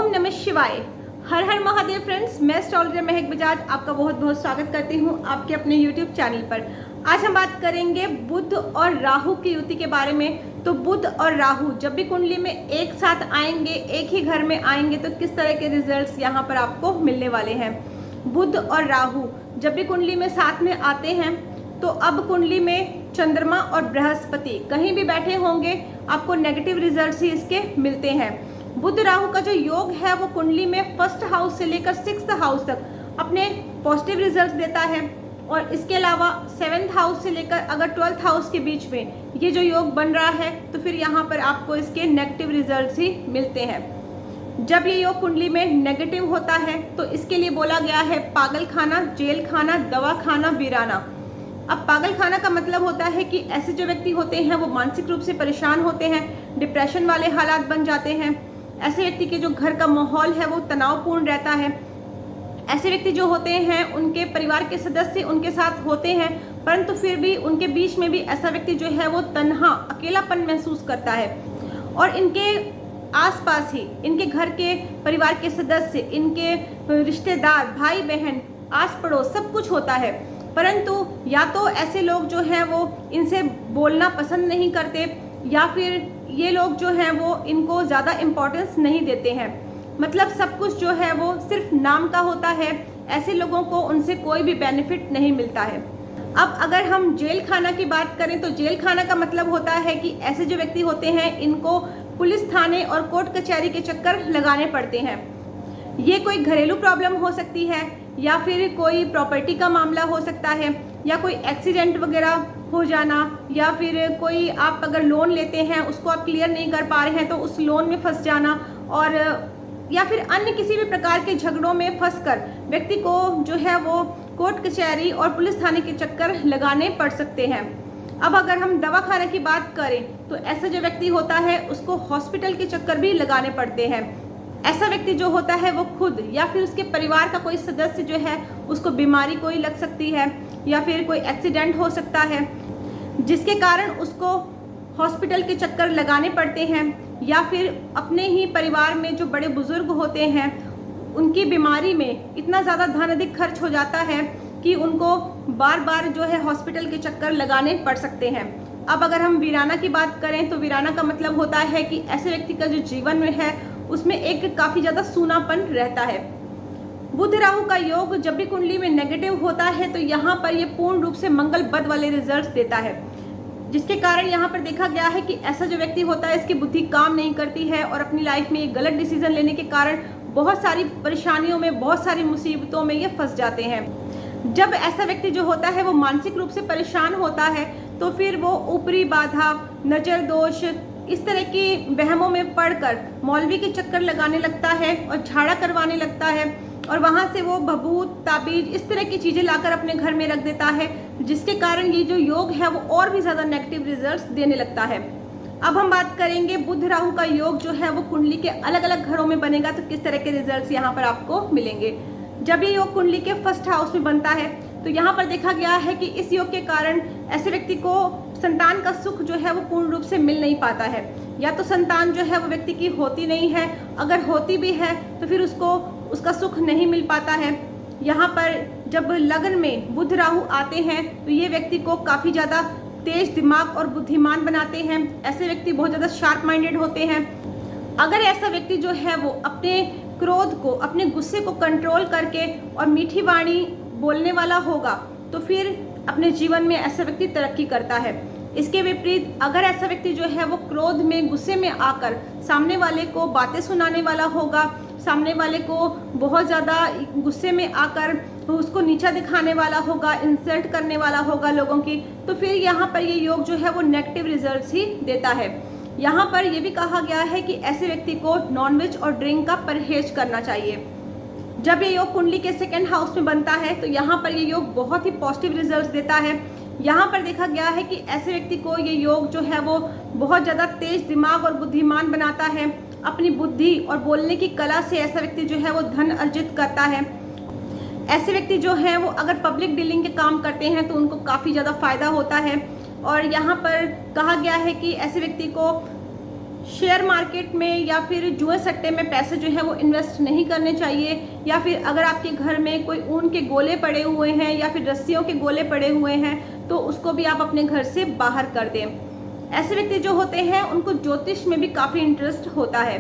ओम नमः शिवाय। हर हर महादेव फ्रेंड्स, मैं एस्ट्रोलॉजर महक बजाज आपका बहुत बहुत स्वागत करती हूँ आपके अपने यूट्यूब चैनल पर। आज हम बात करेंगे बुध और राहु की युति के बारे में। तो बुध और राहु जब भी कुंडली में एक साथ आएंगे, एक ही घर में आएंगे, तो किस तरह के रिजल्ट्स यहाँ पर आपको मिलने वाले हैं। बुध और राहु जब भी कुंडली में साथ में आते हैं तो अब कुंडली में चंद्रमा और बृहस्पति कहीं भी बैठे होंगे, आपको नेगेटिव रिजल्ट्स ही इसके मिलते हैं। बुध राहु का जो योग है वो कुंडली में फर्स्ट हाउस से लेकर सिक्स्थ हाउस तक अपने पॉजिटिव रिजल्ट्स देता है, और इसके अलावा सेवेंथ हाउस से लेकर अगर ट्वेल्थ हाउस के बीच में ये जो योग बन रहा है तो फिर यहाँ पर आपको इसके नेगेटिव रिजल्ट्स ही मिलते हैं। जब ये योग कुंडली में नेगेटिव होता है तो इसके लिए बोला गया है पागल खाना, जेल खाना, दवा खाना, वीराना। अब पागल खाना का मतलब होता है कि ऐसे जो व्यक्ति होते हैं वो मानसिक रूप से परेशान होते हैं, डिप्रेशन वाले हालात बन जाते हैं। ऐसे व्यक्ति के जो घर का माहौल है वो तनावपूर्ण रहता है। ऐसे व्यक्ति जो होते हैं उनके परिवार के सदस्य उनके साथ होते हैं, परंतु फिर भी उनके बीच में भी ऐसा व्यक्ति जो है वो तन्हा, अकेलापन महसूस करता है, और इनके आसपास ही इनके घर के परिवार के सदस्य, इनके रिश्तेदार, भाई बहन, आस पड़ोस सब कुछ होता है, परंतु या तो ऐसे लोग जो हैं वो इनसे बोलना पसंद नहीं करते, या फिर ये लोग जो हैं वो इनको ज़्यादा इम्पोर्टेंस नहीं देते हैं। मतलब सब कुछ जो है वो सिर्फ नाम का होता है। ऐसे लोगों को उनसे कोई भी बेनिफिट नहीं मिलता है। अब अगर हम जेल खाना की बात करें तो जेल खाना का मतलब होता है कि ऐसे जो व्यक्ति होते हैं इनको पुलिस थाने और कोर्ट कचहरी के चक्कर लगाने पड़ते हैं। ये कोई घरेलू प्रॉब्लम हो सकती है, या फिर कोई प्रॉपर्टी का मामला हो सकता है, या कोई एक्सीडेंट वगैरह हो जाना, या फिर कोई आप अगर लोन लेते हैं उसको आप क्लियर नहीं कर पा रहे हैं तो उस लोन में फंस जाना, और या फिर अन्य किसी भी प्रकार के झगड़ों में फंसकर व्यक्ति को जो है वो कोर्ट कचहरी और पुलिस थाने के चक्कर लगाने पड़ सकते हैं। अब अगर हम दवा खाने की बात करें तो ऐसा जो व्यक्ति होता है उसको हॉस्पिटल के चक्कर भी लगाने पड़ते हैं। ऐसा व्यक्ति जो होता है वो खुद या फिर उसके परिवार का कोई सदस्य जो है उसको बीमारी कोई लग सकती है, या फिर कोई एक्सीडेंट हो सकता है जिसके कारण उसको हॉस्पिटल के चक्कर लगाने पड़ते हैं, या फिर अपने ही परिवार में जो बड़े बुजुर्ग होते हैं उनकी बीमारी में इतना ज़्यादा धन अधिक खर्च हो जाता है कि उनको बार बार जो है हॉस्पिटल के चक्कर लगाने पड़ सकते हैं। अब अगर हम वीराना की बात करें तो वीराना का मतलब होता है कि ऐसे व्यक्ति का जो जीवन में है उसमें एक काफ़ी ज़्यादा सूनापन रहता है। बुध राहु का योग जब भी कुंडली में नेगेटिव होता है तो यहाँ पर ये पूर्ण रूप से मंगल बद वाले रिजल्ट्स देता है, जिसके कारण यहाँ पर देखा गया है कि ऐसा जो व्यक्ति होता है इसकी बुद्धि काम नहीं करती है, और अपनी लाइफ में ये गलत डिसीजन लेने के कारण बहुत सारी परेशानियों में, बहुत सारी मुसीबतों में ये फंस जाते हैं। जब ऐसा व्यक्ति जो होता है वो मानसिक रूप से परेशान होता है तो फिर वो ऊपरी बाधा, नज़र दोष, इस तरह की वहमों में पड़कर मौलवी के चक्कर लगाने लगता है और झाड़ा करवाने लगता है, और वहाँ से वो भभूत, ताबीज, इस तरह की चीज़ें लाकर अपने घर में रख देता है, जिसके कारण ये जो योग है वो और भी ज़्यादा नेगेटिव रिजल्ट्स देने लगता है। अब हम बात करेंगे बुध राहु का योग जो है वो कुंडली के अलग अलग घरों में बनेगा तो किस तरह के रिजल्ट्स यहाँ पर आपको मिलेंगे। जब ये योग कुंडली के फर्स्ट हाउस में बनता है तो यहाँ पर देखा गया है कि इस योग के कारण ऐसे व्यक्ति को संतान का सुख जो है वो पूर्ण रूप से मिल नहीं पाता है, या तो संतान जो है वो व्यक्ति की होती नहीं है, अगर होती भी है तो फिर उसको उसका सुख नहीं मिल पाता है। यहाँ पर जब लगन में बुध राहु आते हैं तो ये व्यक्ति को काफ़ी ज़्यादा तेज दिमाग और बुद्धिमान बनाते हैं। ऐसे व्यक्ति बहुत ज़्यादा शार्प माइंडेड होते हैं। अगर ऐसा व्यक्ति जो है वो अपने क्रोध को, अपने गुस्से को कंट्रोल करके और मीठी वाणी बोलने वाला होगा तो फिर अपने जीवन में ऐसा व्यक्ति तरक्की करता है। इसके विपरीत अगर ऐसा व्यक्ति जो है वो क्रोध में, गुस्से में आकर सामने वाले को बातें सुनाने वाला होगा, सामने वाले को बहुत ज़्यादा गुस्से में आकर उसको नीचा दिखाने वाला होगा, इंसल्ट करने वाला होगा लोगों की, तो फिर यहाँ पर ये योग जो है वो नेगेटिव रिजल्ट्स ही देता है। यहाँ पर यह भी कहा गया है कि ऐसे व्यक्ति को नॉनवेज और ड्रिंक का परहेज करना चाहिए। जब ये योग कुंडली के सेकेंड हाउस में बनता है तो यहाँ पर ये योग बहुत ही पॉजिटिव रिजल्ट्स देता है। यहाँ पर देखा गया है कि ऐसे व्यक्ति को ये योग जो है वो बहुत ज़्यादा तेज दिमाग और बुद्धिमान बनाता है। अपनी बुद्धि और बोलने की कला से ऐसा व्यक्ति जो है वो धन अर्जित करता है। ऐसे व्यक्ति जो हैं वो अगर पब्लिक डीलिंग के काम करते हैं तो उनको काफ़ी ज़्यादा फायदा होता है। और यहाँ पर कहा गया है कि ऐसे व्यक्ति को शेयर मार्केट में या फिर जुए सट्टे में पैसे जो है वो इन्वेस्ट नहीं करने चाहिए, या फिर अगर आपके घर में कोई ऊन के गोले पड़े हुए हैं या फिर रस्सियों के गोले पड़े हुए हैं तो उसको भी आप अपने घर से बाहर कर दें। ऐसे व्यक्ति जो होते हैं उनको ज्योतिष में भी काफ़ी इंटरेस्ट होता है।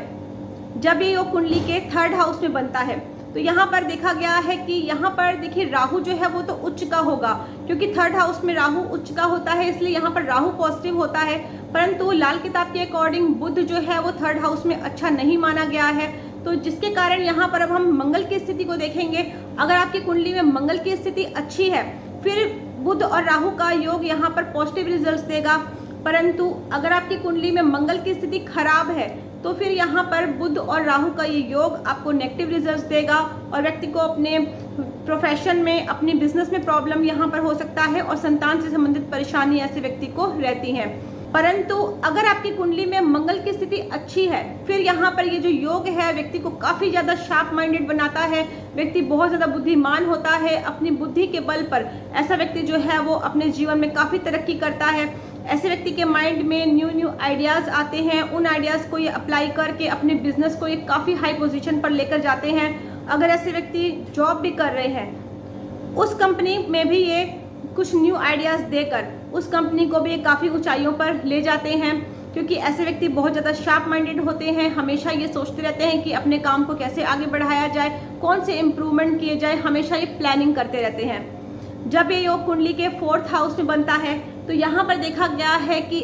जब ये योग कुंडली के 3rd हाउस में बनता है तो यहाँ पर देखा गया है कि यहाँ पर देखिए राहु जो है वो तो उच्च का होगा, क्योंकि 3rd हाउस में राहु उच्च का होता है, इसलिए यहाँ पर राहु पॉजिटिव होता है। परंतु लाल किताब के अकॉर्डिंग बुध जो है वो 3rd हाउस में अच्छा नहीं माना गया है, तो जिसके कारण यहाँ पर अब हम मंगल की स्थिति को देखेंगे। अगर आपकी कुंडली में मंगल की स्थिति अच्छी है फिर बुध और राहु का योग यहाँ पर पॉजिटिव रिजल्ट देगा। परंतु अगर आपकी कुंडली में मंगल की स्थिति खराब है तो फिर यहाँ पर बुध और राहु का ये योग आपको नेगेटिव रिजल्ट्स देगा और व्यक्ति को अपने प्रोफेशन में, अपनी बिजनेस में प्रॉब्लम यहाँ पर हो सकता है और संतान से संबंधित परेशानी ऐसे व्यक्ति को रहती है। परंतु अगर आपकी कुंडली में मंगल की स्थिति अच्छी है फिर यहाँ पर ये जो योग है व्यक्ति को काफ़ी ज़्यादा शार्प माइंडेड बनाता है, व्यक्ति बहुत ज़्यादा बुद्धिमान होता है। अपनी बुद्धि के बल पर ऐसा व्यक्ति जो है वो अपने जीवन में काफ़ी तरक्की करता है। ऐसे व्यक्ति के माइंड में न्यू आइडियाज़ आते हैं, उन आइडियाज़ को ये अप्लाई करके अपने बिजनेस को ये काफ़ी हाई पोजीशन पर लेकर जाते हैं। अगर ऐसे व्यक्ति जॉब भी कर रहे हैं उस कंपनी में भी ये कुछ न्यू आइडियाज़ देकर उस कंपनी को भी काफ़ी ऊंचाइयों पर ले जाते हैं, क्योंकि ऐसे व्यक्ति बहुत ज़्यादा शार्प माइंडेड होते हैं। हमेशा ये सोचते रहते हैं कि अपने काम को कैसे आगे बढ़ाया जाए, कौन से इम्प्रूवमेंट किए जाए, हमेशा ये प्लानिंग करते रहते हैं। जब ये योग कुंडली के 4th हाउस में बनता है तो यहाँ पर देखा गया है कि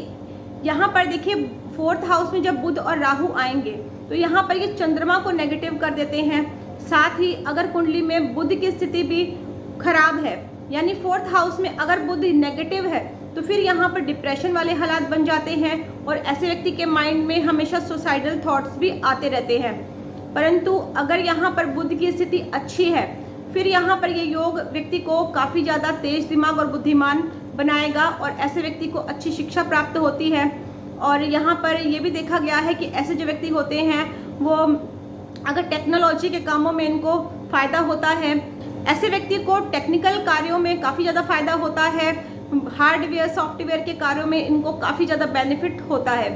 यहाँ पर देखिए 4th हाउस में जब बुध और राहु आएंगे तो यहाँ पर ये चंद्रमा को नेगेटिव कर देते हैं। साथ ही अगर कुंडली में बुध की स्थिति भी खराब है, यानी 4th हाउस में अगर बुध नेगेटिव है तो फिर यहाँ पर डिप्रेशन वाले हालात बन जाते हैं और ऐसे व्यक्ति के माइंड में हमेशा सुसाइडल थॉट्स भी आते रहते हैं। परंतु अगर यहाँ पर बुध की स्थिति अच्छी है फिर यहाँ पर ये योग व्यक्ति को काफ़ी ज़्यादा तेज दिमाग और बुद्धिमान बनाएगा और ऐसे व्यक्ति को अच्छी शिक्षा प्राप्त होती है। और यहाँ पर ये भी देखा गया है कि ऐसे जो व्यक्ति होते हैं वो अगर टेक्नोलॉजी के कामों में इनको फ़ायदा होता है, ऐसे व्यक्ति को टेक्निकल कार्यों में काफ़ी ज़्यादा फायदा होता है, हार्डवेयर सॉफ्टवेयर के कार्यों में इनको काफ़ी ज़्यादा बेनिफिट होता है।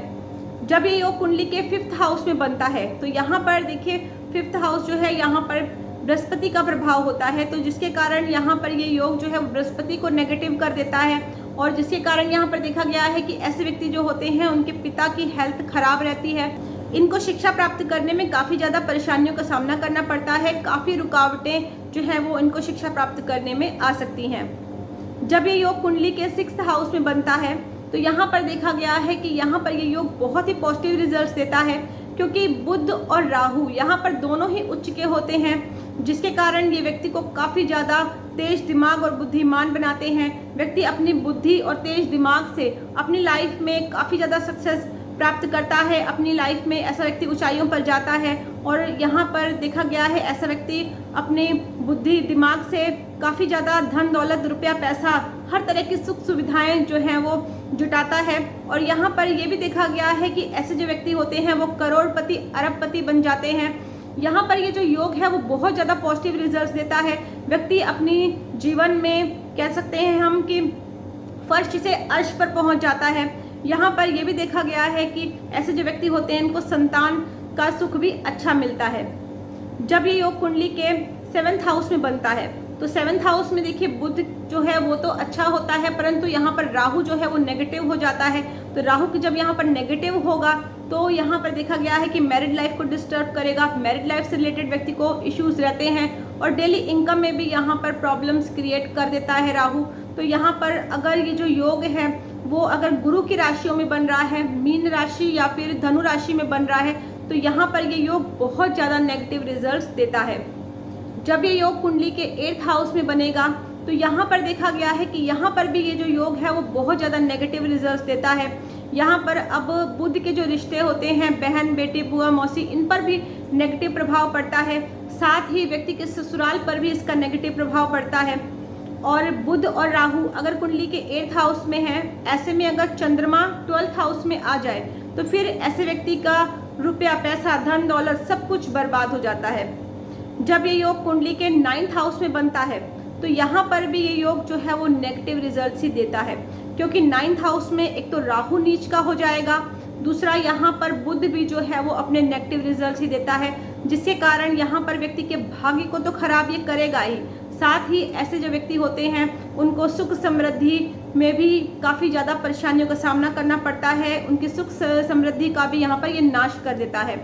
जब ये योग कुंडली के 5th हाउस में बनता है तो यहाँ पर देखिए 5th हाउस जो है यहाँ पर बृहस्पति का प्रभाव होता है, तो जिसके कारण यहाँ पर ये योग जो है बृहस्पति को नेगेटिव कर देता है और जिसके कारण यहाँ पर देखा गया है कि ऐसे व्यक्ति जो होते हैं उनके पिता की हेल्थ खराब रहती है। इनको शिक्षा प्राप्त करने में काफ़ी ज़्यादा परेशानियों का सामना करना पड़ता है, काफ़ी रुकावटें जो है वो इनको शिक्षा प्राप्त करने में आ सकती हैं। जब ये योग कुंडली के 6th हाउस में बनता है तो यहाँ पर देखा गया है कि यहाँ पर ये योग बहुत ही पॉजिटिव रिजल्ट्स देता है, क्योंकि बुध और राहु यहाँ पर दोनों ही उच्च के होते हैं, जिसके कारण ये व्यक्ति को काफ़ी ज़्यादा तेज दिमाग और बुद्धिमान बनाते हैं। व्यक्ति अपनी बुद्धि और तेज दिमाग से अपनी लाइफ में काफ़ी ज़्यादा सक्सेस प्राप्त करता है, अपनी लाइफ में ऐसा व्यक्ति ऊंचाइयों पर जाता है। और यहाँ पर देखा गया है ऐसा व्यक्ति अपनी बुद्धि दिमाग से काफ़ी ज़्यादा धन दौलत रुपया पैसा हर तरह की सुख सुविधाएं जो हैं वो जुटाता है। और यहाँ पर ये भी देखा गया है कि ऐसे जो व्यक्ति होते हैं वो करोड़पति अरबपति बन जाते हैं। यहाँ पर ये जो योग है वो बहुत ज़्यादा पॉजिटिव रिजल्ट्स देता है। व्यक्ति अपनी जीवन में कह सकते हैं हम कि फर्श से अर्श पर पहुँच जाता है। यहाँ पर यह भी देखा गया है कि ऐसे जो व्यक्ति होते हैं इनको संतान का सुख भी अच्छा मिलता है। जब ये योग कुंडली के 7th हाउस में बनता है तो 7th हाउस में देखिए बुध जो है वो तो अच्छा होता है, परंतु यहाँ पर राहु जो है वो नेगेटिव हो जाता है। तो राहु की जब यहाँ पर नेगेटिव होगा तो यहाँ पर देखा गया है कि मैरिड लाइफ को डिस्टर्ब करेगा, मैरिड लाइफ से रिलेटेड व्यक्ति को इश्यूज रहते हैं और डेली इनकम में भी यहाँ पर प्रॉब्लम्स क्रिएट कर देता है राहु। तो यहाँ पर अगर ये जो योग है वो अगर गुरु की राशियों में बन रहा है, मीन राशि या फिर धनु राशि में बन रहा है, तो यहाँ पर ये योग बहुत ज़्यादा नेगेटिव रिजल्ट्स देता है। जब ये योग कुंडली के 8th हाउस में बनेगा तो यहाँ पर देखा गया है कि यहाँ पर भी ये जो योग है वो बहुत ज़्यादा नेगेटिव रिजल्ट्स देता है। यहाँ पर अब बुध के जो रिश्ते होते हैं, बहन बेटी बुआ मौसी, इन पर भी नेगेटिव प्रभाव पड़ता है। साथ ही व्यक्ति के ससुराल पर भी इसका नेगेटिव प्रभाव पड़ता है। और बुध और राहु अगर कुंडली के 8th हाउस में है, ऐसे में अगर चंद्रमा 12th हाउस में आ जाए तो फिर ऐसे व्यक्ति का रुपया पैसा धन दौलत सब कुछ बर्बाद हो जाता है। जब ये योग कुंडली के 9th हाउस में बनता है तो यहाँ पर भी ये योग जो है वो नेगेटिव रिजल्ट्स ही देता है, क्योंकि 9th हाउस में एक तो राहु नीच का हो जाएगा, दूसरा, यहाँ पर बुध भी जो है वो अपने नेगेटिव रिजल्ट ही देता है, जिसके कारण यहाँ पर व्यक्ति के भाग्य को तो खराब ये करेगा ही, साथ ही ऐसे जो व्यक्ति होते हैं उनको सुख समृद्धि में भी काफ़ी ज़्यादा परेशानियों का सामना करना पड़ता है। उनकी सुख समृद्धि का भी यहाँ पर ये नाश कर देता है।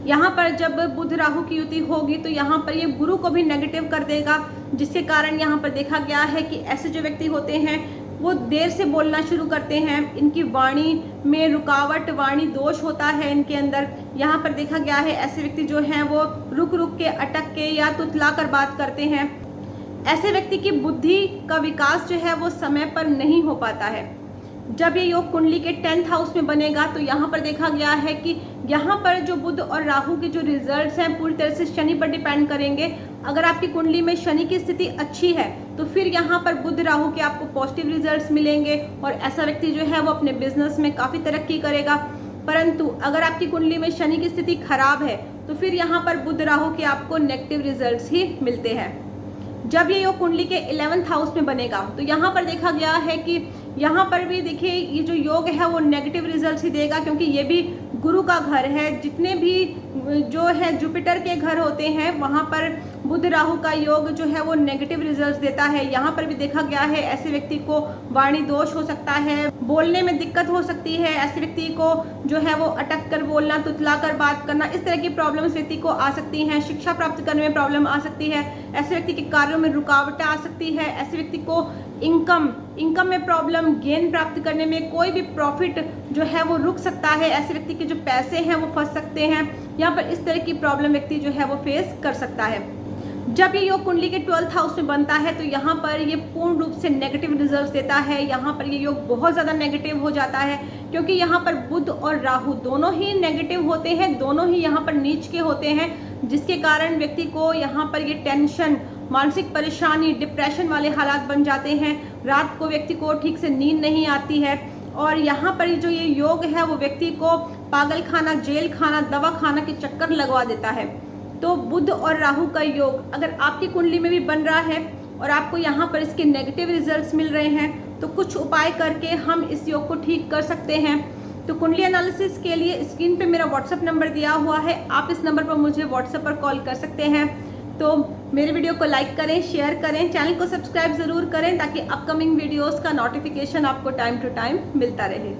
यहाँ पर जब बुध राहु की युति होगी तो यहाँ पर ये गुरु को भी नेगेटिव कर देगा, जिसके कारण यहाँ पर देखा गया है कि ऐसे जो व्यक्ति होते हैं वो देर से बोलना शुरू करते हैं, इनकी वाणी में रुकावट, वाणी दोष होता है इनके अंदर। यहाँ पर देखा गया है ऐसे व्यक्ति जो हैं वो रुक रुक के, अटक के या तुतला कर बात करते हैं। ऐसे व्यक्ति की बुद्धि का विकास जो है वो समय पर नहीं हो पाता है। जब ये योग कुंडली के 10th हाउस में बनेगा तो यहाँ पर देखा गया है कि यहाँ पर जो बुध और राहु के जो रिजल्ट्स हैं पूरी तरह से शनि पर डिपेंड करेंगे। अगर आपकी कुंडली में शनि की स्थिति अच्छी है तो फिर यहाँ पर बुध राहु के आपको पॉजिटिव रिजल्ट्स मिलेंगे और ऐसा व्यक्ति जो है वो अपने बिजनेस में काफ़ी तरक्की करेगा। परंतु अगर आपकी कुंडली में शनि की स्थिति खराब है तो फिर यहाँ पर बुध राहु के आपको नेगेटिव रिजल्ट्स ही मिलते हैं। जब ये योग कुंडली के 11th हाउस में बनेगा तो यहाँ पर देखा गया है कि यहाँ पर भी देखिए ये जो योग है वो नेगेटिव रिजल्ट्स ही देगा, क्योंकि ये भी गुरु का घर है। जितने भी जो है जुपिटर के घर होते हैं वहाँ पर बुध राहु का योग जो है वो नेगेटिव रिजल्ट्स देता है। यहाँ पर भी देखा गया है ऐसे व्यक्ति को वाणी दोष हो सकता है, बोलने में दिक्कत हो सकती है, ऐसे व्यक्ति को जो है वो अटक कर बोलना, तुतला कर बात करना, इस तरह की प्रॉब्लम्स व्यक्ति को आ सकती हैं। शिक्षा प्राप्त करने में प्रॉब्लम आ सकती है, ऐसे व्यक्ति के कार्यों में रुकावटें आ सकती है, ऐसे व्यक्ति को इनकम में प्रॉब्लम, गेन प्राप्त करने में कोई भी प्रॉफिट जो है वो रुक सकता है, ऐसे व्यक्ति के जो पैसे हैं वो फंस सकते हैं। यहाँ पर इस तरह की प्रॉब्लम व्यक्ति जो है वो फेस कर सकता है। जब ये योग कुंडली के 12th हाउस में बनता है तो यहाँ पर ये पूर्ण रूप से नेगेटिव रिजल्ट्स देता है। यहाँ पर ये योग बहुत ज़्यादा नेगेटिव हो जाता है, क्योंकि यहाँ पर बुध और राहु दोनों ही नेगेटिव होते हैं, दोनों ही यहाँ पर नीच के होते हैं, जिसके कारण व्यक्ति को यहाँ पर ये टेंशन, मानसिक परेशानी, डिप्रेशन वाले हालात बन जाते हैं। रात को व्यक्ति को ठीक से नींद नहीं आती है और यहाँ पर जो ये योग है वो व्यक्ति को पागल खाना, जेल खाना, दवा खाना के चक्कर लगवा देता है। तो बुध और राहु का योग अगर आपकी कुंडली में भी बन रहा है और आपको यहाँ पर इसके नेगेटिव रिजल्ट्स मिल रहे हैं तो कुछ उपाय करके हम इस योग को ठीक कर सकते हैं। तो कुंडली एनालिसिस के लिए स्क्रीन पे मेरा व्हाट्सएप नंबर दिया हुआ है, आप इस नंबर पर मुझे व्हाट्सएप पर कॉल कर सकते हैं। तो मेरे वीडियो को लाइक करें, शेयर करें, चैनल को सब्सक्राइब ज़रूर करें ताकि अपकमिंग वीडियोस का नोटिफिकेशन आपको टाइम टू टाइम मिलता रहे।